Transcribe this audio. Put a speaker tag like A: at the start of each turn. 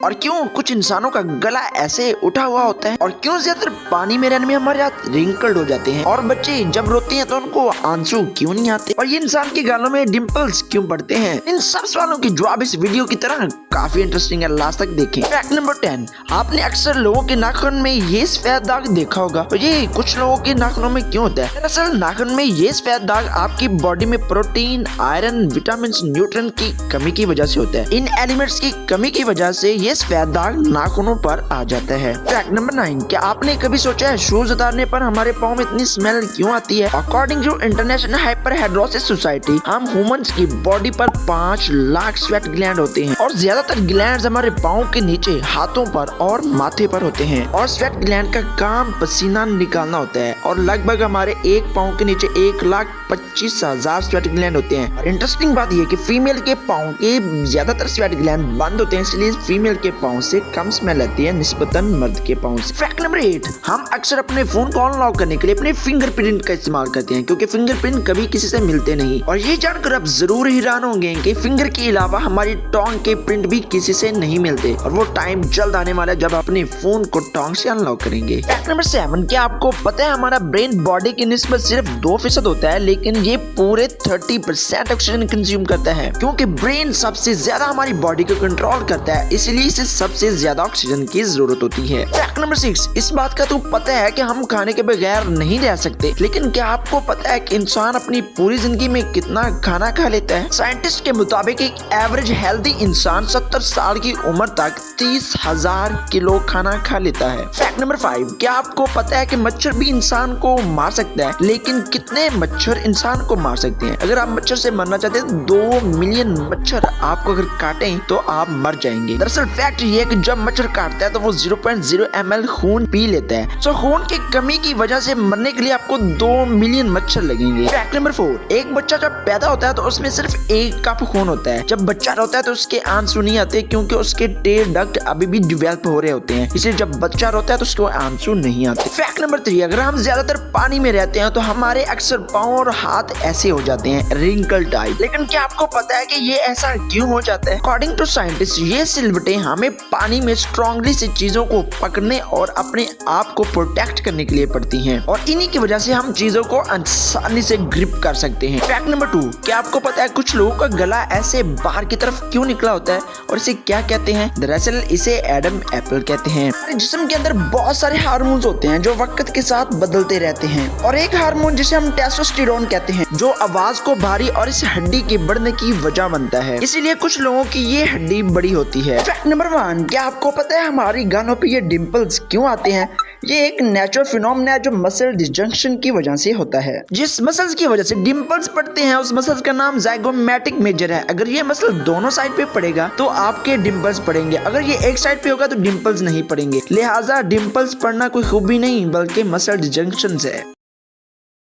A: और क्यों कुछ इंसानों का गला ऐसे उठा हुआ होता है, और क्यों ज्यादातर पानी में रहने में हमारे हाथ रिंकल्ड हो जाते हैं, और बच्चे जब रोते हैं तो उनको आंसू क्यों नहीं आते, और ये इंसान के गालों में डिंपल्स क्यों पड़ते हैं। इन सब सवालों की जवाब इस वीडियो की तरह काफी इंटरेस्टिंग है, लास्ट तक देखें। फैक्ट नंबर 10, आपने अक्सर लोगों के नाखून में ये सफेद दाग देखा होगा, और ये कुछ लोगों के नाखूनों में क्यों होता है। दरअसल नाखून में ये सफेद दाग आपकी बॉडी में प्रोटीन, आयरन, विटामिन, न्यूट्रिएंट की कमी की वजह से होता है। इन एलिमेंट्स की कमी की वजह से ये सफेद दाग नाखूनों पर आ जाता है। फैक्ट नंबर 9, क्या आपने कभी सोचा है शूज उतारने पर हमारे पाँव में इतनी स्मेल क्यों आती है। अकॉर्डिंग टू इंटरनेशनल हाइपरहेड्रोसिस सोसाइटी, हम ह्यूमंस की बॉडी पर 5 लाख स्वेट ग्लैंड होते हैं, और ज्यादातर ग्लैंड हमारे पाँव के नीचे, हाथों पर और माथे पर होते हैं। और स्वेट ग्लैंड का काम पसीना निकालना होता है, और लगभग हमारे एक पाँव के नीचे 1,25,000 स्वेट ग्लैंड होते हैं। इंटरेस्टिंग बात यह कि फीमेल के पाँव के ज्यादातर स्वेट ग्लैंड बंद होते हैं, इसलिए फीमेल के पाँव से कम स्मेल आती है निस्बतन मर्द के पाँव से। फैक्ट नंबर 8, हम अक्सर अपने फोन को अनलॉक करने के लिए अपने फिंगरप्रिंट का इस्तेमाल करते हैं, क्योंकि फिंगरप्रिंट कभी किसी से मिलते नहीं। और ये जानकर आप जरूर हैरान होंगे कि फिंगर के अलावा हमारी टोंग के प्रिंट भी किसी से नहीं मिलते, और वो टाइम जल्द आने वाला है जब अपने फोन को टोंग से अनलॉक करेंगे। फैक्ट नंबर 7, क्या आपको पता है हमारा ब्रेन बॉडी की निस्बत सिर्फ 2% होता है, लेकिन ये पूरे 30% ऑक्सीजन कंज्यूम करता है, क्योंकि ब्रेन सबसे ज्यादा हमारी बॉडी को कंट्रोल करता है, इसलिए इसे सबसे ज्यादा ऑक्सीजन की जरूरत होती है। फैक्ट नंबर 6, इस बात का तो पता है कि हम खाने के बगैर नहीं रह सकते, लेकिन क्या आपको पता है कि इंसान अपनी पूरी जिंदगी में कितना खाना खा लेता है। साइंटिस्ट के मुताबिक एक एवरेज हेल्दी इंसान 70 साल की उम्र तक 30,000 किलो खाना खा लेता है। फैक्ट नंबर 5, क्या आपको पता है कि मच्छर भी इंसान को मार सकता है, लेकिन कितने मच्छर इंसान को मार सकते हैं। अगर आप मच्छर से मरना चाहते हैं, 2 मिलियन मच्छर आपको अगर काटें तो आप मर जाएंगे। दरअसल फैक्ट ये है कि जब मच्छर काटता है तो वो 0.0 ml खून पी लेता है, तो खून की कमी की वजह से मरने के लिए आपको 2 मिलियन मच्छर लगेंगे। फैक्ट नंबर 4, एक बच्चा जब पैदा होता है तो उसमें सिर्फ 1 कप खून होता है। जब बच्चा रोता है तो उसके आंसू नहीं आते, क्योंकि उसके टेल डक्ट अभी भी डेवलप हो रहे होते हैं, इसलिए जब बच्चा रोता है तो उसको आंसू नहीं आते। फैक्ट नंबर 3, अगर हम ज्यादातर पानी में रहते हैं तो हमारे अक्सर पाँव और हाथ ऐसे हो जाते हैं, रिंकल टाइप। लेकिन क्या आपको पता है कि ये ऐसा क्यों हो जाता है। अकॉर्डिंग टू साइंटिस्ट, ये सिलवटें हमें पानी में स्ट्रांगली से चीजों को पकड़ने और अपने आप को प्रोटेक्ट करने के लिए पड़ती हैं, और इन्हीं की वजह से हम चीजों को आसानी से ग्रिप कर सकते हैं। फैक्ट नंबर 2, क्या आपको पता है कुछ लोगों का गला ऐसे बाहर की तरफ क्यों निकला होता है, और इसे क्या कहते हैं। दरअसल इसे एडम एप्पल कहते हैं। हमारे जिस्म के अंदर बहुत सारे हार्मोन्स होते हैं जो वक्त के साथ बदलते रहते हैं, और एक हार्मोन जिसे हम टेस्टोस्टेरोन कहते हैं, जो आवाज को भारी और इस हड्डी के बढ़ने की वजह बनता है, इसीलिए कुछ लोगों की ये हड्डी बड़ी होती है। फैक्ट नंबर 1, क्या आपको पता है हमारी गालों पे ये डिंपल्स क्यों आते हैं। ये एक नेचुरल फिनोमेना है जो मसल डिसजंक्शन की वजह से होता है। जिस मसल्स की वजह से डिंपल्स पड़ते हैं उस मसल्स का नाम ज़ाइगोमैटिक मेजर है। अगर ये मसल दोनों साइड पे पड़ेगा तो आपके डिंपल्स पड़ेंगे, अगर ये एक साइड पे होगा तो डिंपल्स नहीं पड़ेंगे। लिहाजा डिंपल्स पड़ना कोई खूबी नहीं बल्कि मसल डिसजंक्शन है।